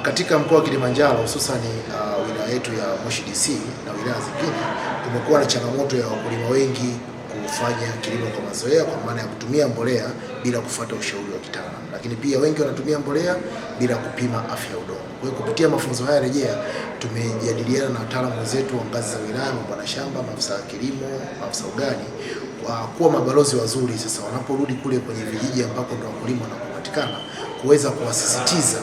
Katika mkoa wa Kilimanjaro hususan wilaya yetu ya Moshi DC na wilaya zingine tumekuwa na changamoto ya wakulima wengi kufanya kilimo kwa mazoea, kwa maana ya kutumia mbolea bila kufuata ushauri wa kitaalamu, lakini pia wengi wanatumia mbolea bila kupima afya ya udongo. Kwa hiyo kupitia mafunzo haya rejea tumejadiliana na wataalamu wetu wa ngazi za wilaya, mabwana shamba, maafisa kilimo, maafisa ugani, kwa kuwa mabalozi wazuri sasa wanaporudi kule kwenye vijiji ambako ndo wakulima wanapopatikana, kuweza kuwasisitiza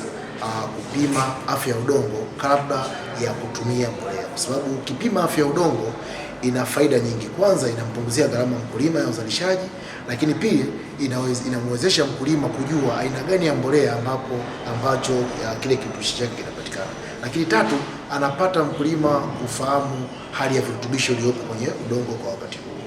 kupima afya ya udongo kabla ya kutumia mbolea, kwa sababu ukipima afya ya udongo ina faida nyingi. Kwanza, inampunguzia gharama mkulima ya uzalishaji, lakini pili inamwezesha mkulima kujua aina gani ya mbolea ambacho kile kirutubishi chake kinapatikana, lakini tatu, anapata mkulima kufahamu hali ya virutubisho iliyopo kwenye udongo kwa wakati huo,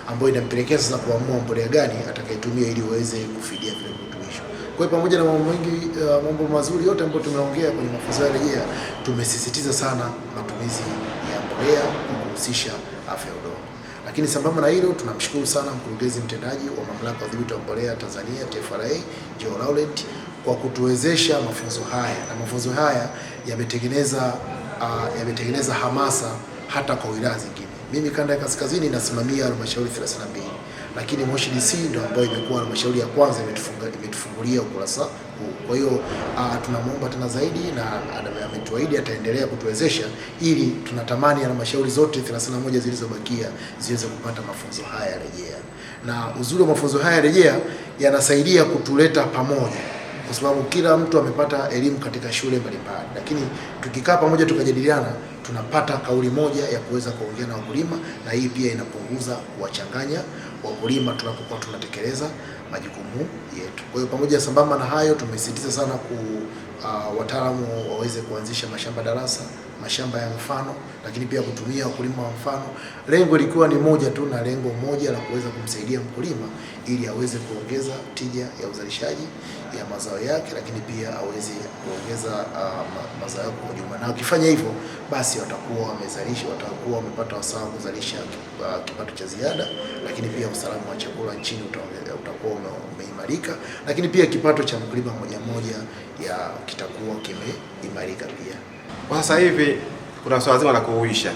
ambayo inampelekea sasa kuamua mbolea gani atakayetumia ili uweze kufidia vile virutubisho. Kwa hiyo pamoja na mambo mengi, mambo mazuri yote ambayo tumeongea kwenye mafunzo ya rejea, tumesisitiza sana matumizi ya mbolea kuhusisha afya ya udongo. Lakini sambamba na hilo, tunamshukuru sana mkurugenzi mtendaji wa mamlaka ya udhibiti wa mbolea Tanzania TFRA, Joe Laurent, kwa kutuwezesha mafunzo haya, na mafunzo haya yametengeneza hamasa hata kwa wilaya zingine. Mimi kanda ya kaskazini nasimamia halmashauri 32, lakini Moshi DC ndio ambayo imekuwa halmashauri ya kwanza imetufungulia ukurasa huu. Kwa hiyo tunamuomba tena zaidi, na ametuahidi ataendelea kutuwezesha, ili tunatamani halmashauri zote 31 zilizobakia ziweze kupata mafunzo haya rejea. Na uzuri wa mafunzo haya rejea yanasaidia kutuleta pamoja, kwa sababu kila mtu amepata elimu katika shule mbalimbali, lakini tukikaa pamoja tukajadiliana, tunapata kauli moja ya kuweza kuongea na wakulima, na hii pia inapunguza kuwachanganya wakulima tunapokuwa tunatekeleza majukumu yetu. Kwa hiyo pamoja, sambamba na hayo, tumesisitiza sana wataalamu waweze kuanzisha mashamba darasa, mashamba ya mfano, lakini pia kutumia wakulima wa mfano. Lengo likiwa ni moja tu, na lengo moja la kuweza kumsaidia mkulima ili aweze kuongeza tija ya uzalishaji ya mazao yake, lakini pia aweze kuongeza mazao yake kwa jumla. Na ukifanya hivyo, basi watakuwa wamepata wasaa kuzalisha kipato cha ziada, lakini pia usalama wa chakula nchini utakuwa umeimarika, lakini pia kipato cha mkulima mmoja kitakuwa kimeimarika pia. Kwa sasa hivi kuna swala zima la kuhuisha,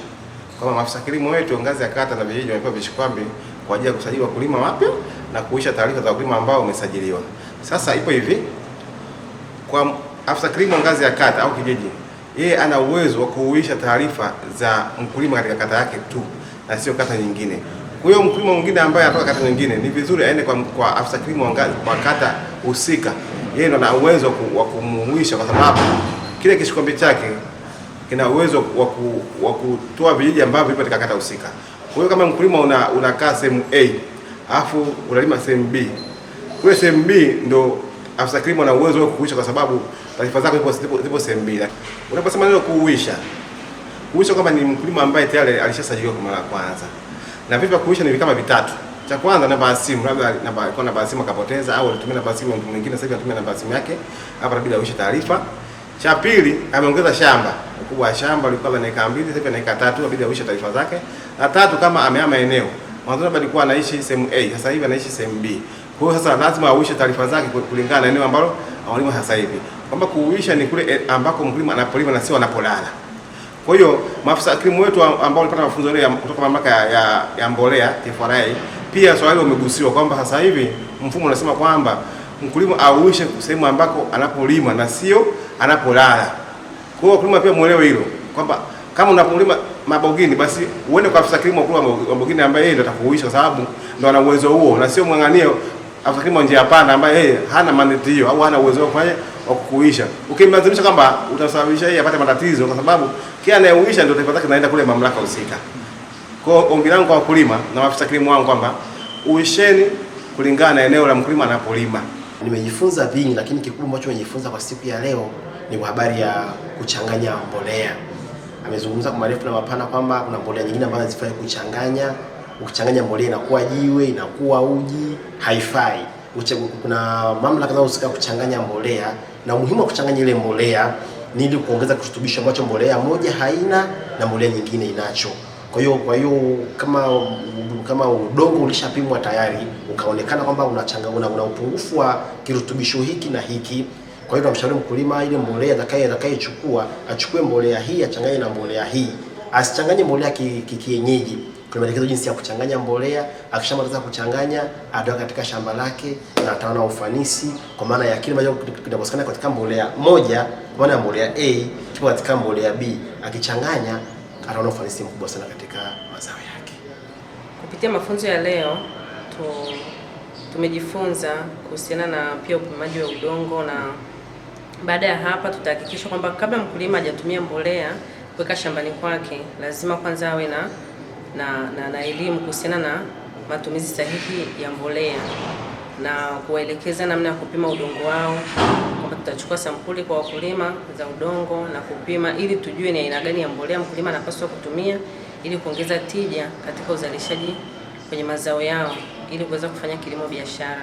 kama maafisa kilimo wetu ngazi ya kata na vijiji wamepewa vishikwambi kwa ajili ya kusajili wakulima wapya na kuhuisha taarifa za wakulima ambao wamesajiliwa. Sasa ipo hivi, kwa afisa kilimo ngazi ya kata au kijiji, yeye ana uwezo wa kuhuisha taarifa za mkulima katika kata yake tu na sio kata nyingine. Kwa hiyo mkulima mwingine ambaye anatoka kata nyingine, ni vizuri aende kwa afisa kilimo wa kata husika, yeye ndo ana uwezo wa kumuhuisha, kwa sababu kile kishikwambi chake kina uwezo wa kutoa vijiji ambavyo vipo katika kata husika. Kwa hiyo kama mkulima unakaa sehemu A afu unalima sehemu B, kule sehemu B ndo afisa kilimo ana uwezo wa kuhuisha, kwa sababu taarifa zako zipo sehemu B. Unaposema neno kuhuisha kama ni mkulima ambaye tayari alishasajiliwa kwa mara ya kwanza, na vipi kuhuisha ni kama vitatu. Cha kwanza, namba ya simu, labda namba ya simu akapoteza au alitumia namba ya simu mtu mwingine, sasa hivi anatumia namba ya simu yake, hapa inabidi ahuishe taarifa. Cha pili, ameongeza shamba, ukubwa wa shamba ulikuwa na eka 2, sasa hivi na eka 3, inabidi ahuishe taarifa zake. Na tatu, kama amehama eneo, mwanzo labda alikuwa anaishi sehemu A, sasa hivi anaishi sehemu B. Kwa hiyo sasa lazima ahuishe taarifa zake kulingana na eneo ambalo analima sasa hivi, kwamba kuhuisha ni kule ambako mkulima anapolima na sio anapolala. Kwa hiyo maafisa kilimo wetu ambao walipata mafunzo leo kutoka mamlaka ya mbolea TFRA, pia swali umegusiwa kwamba sasa hivi mfumo unasema kwamba mkulima ahuishe sehemu ambako anapolima na sio anapolala. Kwa hiyo wakulima pia muelewe hilo, kwamba kama unapolima Mabogini, basi uende kwa afisa kilimo wa Mabogini ambaye yeye ndo atakuhuisha, kwa sababu ndo ana uwezo huo, na sio mwanganio afisa kilimo njia panda ambaye yeye hana mandate hiyo au hana uwezo wa kuhuisha. Ukimlazimisha kwamba utasababisha yeye apate matatizo, kwa sababu kila anayehuisha ndio taarifa zake zinaenda kule mamlaka husika. Kwa hiyo ombi langu kwa wakulima na maafisa kilimo wangu kwamba uisheni kulingana na eneo la mkulima anapolima. Nimejifunza vingi, lakini kikubwa ambacho nimejifunza kwa siku ya leo ni kwa habari ya kuchanganya mbolea. Amezungumza kwa marefu na mapana kwamba kuna mbolea nyingine ambazo hazifai kuchanganya. Ukichanganya mbolea inakuwa jiwe, inakuwa uji, haifai. Kuna mamlaka zinazohusika kuchanganya mbolea, na umuhimu wa kuchanganya ile mbolea ni ili kuongeza kirutubisho ambacho mbolea moja haina na mbolea nyingine inacho. Kwa hiyo kama udongo ulishapimwa tayari ukaonekana kwamba una upungufu wa kirutubisho hiki na hiki, Kwa hiyo tunamshauri mkulima ile mbolea atakayechukua achukue mbolea hii achanganye na mbolea hii. Asichanganye mbolea kienyeji. Kuna maelekezo jinsi ya kuchanganya mbolea. Akishamaliza kuchanganya, atoa katika shamba lake na ataona ufanisi kwa maana ya kile ambacho kinapatikana katika mbolea moja, kwa maana ya mbolea A, kipo katika mbolea B. Akichanganya ataona ufanisi mkubwa sana katika mazao yake. Kupitia mafunzo ya leo tumejifunza kuhusiana na pia upimaji wa udongo, na baada ya hapa tutahakikisha kwamba kabla mkulima hajatumia mbolea kuweka shambani kwake, lazima kwanza awe na elimu kuhusiana na matumizi sahihi ya mbolea na kuwaelekeza namna ya kupima udongo wao, kwamba tutachukua sampuli kwa wakulima za udongo na kupima ili tujue ni aina gani ya mbolea mkulima anapaswa kutumia ili kuongeza tija katika uzalishaji kwenye mazao yao ili kuweza kufanya kilimo biashara.